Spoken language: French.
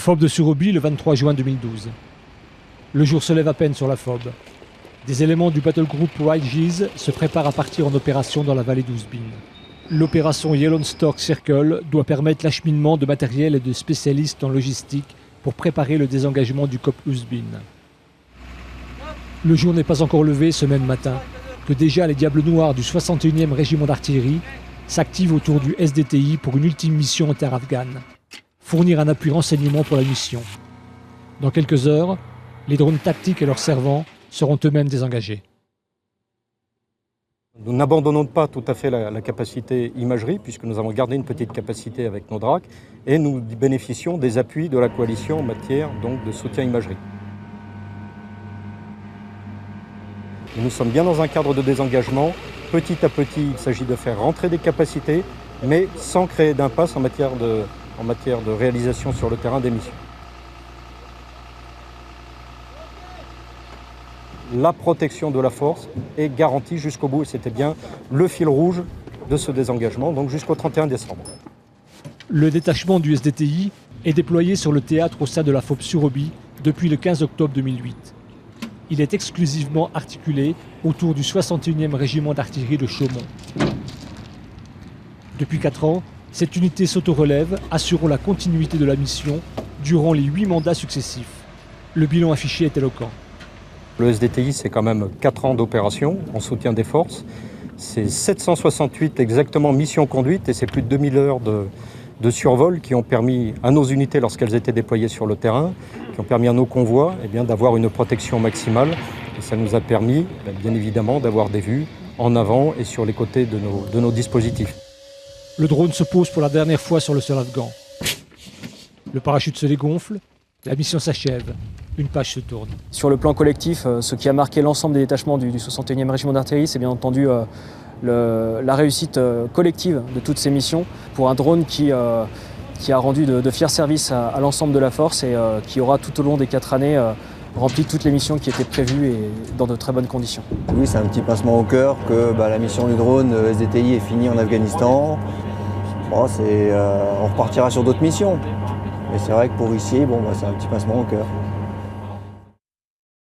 FOB de Surobie le 23 juin 2012. Le jour se lève à peine sur la FOB. Des éléments du battle group YGs se préparent à partir en opération dans la vallée d'Ouzbin. L'opération Yellowstock Circle doit permettre l'acheminement de matériel et de spécialistes en logistique pour préparer le désengagement du COP Ouzbin. Le jour n'est pas encore levé ce même matin que déjà les Diables Noirs du 61e régiment d'artillerie s'activent autour du SDTI pour une ultime mission interafghane. Fournir un appui renseignement pour la mission. Dans quelques heures, les drones tactiques et leurs servants seront eux-mêmes désengagés. Nous n'abandonnons pas tout à fait la capacité imagerie, puisque nous avons gardé une petite capacité avec nos DRAC, et nous bénéficions des appuis de la coalition en matière donc, de soutien imagerie. Nous sommes bien dans un cadre de désengagement. Petit à petit, il s'agit de faire rentrer des capacités, mais sans créer d'impasse en matière de réalisation sur le terrain des missions. La protection de la force est garantie jusqu'au bout et c'était bien le fil rouge de ce désengagement, donc jusqu'au 31 décembre. Le détachement du SDTI est déployé sur le théâtre au sein de la FOB Surobie depuis le 15 octobre 2008. Il est exclusivement articulé autour du 61e régiment d'artillerie de Chaumont. Depuis 4 ans, cette unité s'auto-relève, assurant la continuité de la mission durant les 8 mandats successifs. Le bilan affiché est éloquent. Le SDTI, c'est quand même 4 ans d'opération en soutien des forces. C'est 768 exactement missions conduites et c'est plus de 2000 heures de survol qui ont permis à nos unités, lorsqu'elles étaient déployées sur le terrain, qui ont permis à nos convois d'avoir une protection maximale. Et ça nous a permis, bien évidemment, d'avoir des vues en avant et sur les côtés de nos dispositifs. Le drone se pose pour la dernière fois sur le sol afghan. Le parachute se dégonfle, la mission s'achève. Une page se tourne. Sur le plan collectif, ce qui a marqué l'ensemble des détachements du 61e régiment d'artillerie, c'est bien entendu la réussite collective de toutes ces missions pour un drone qui a rendu de fiers services à l'ensemble de la force et qui aura tout au long des 4 années rempli toutes les missions qui étaient prévues et dans de très bonnes conditions. Oui, c'est un petit pincement au cœur que la mission du drone SDTI est finie en Afghanistan. Bon, on repartira sur d'autres missions. Mais c'est vrai que pour ici, c'est un petit pincement au cœur.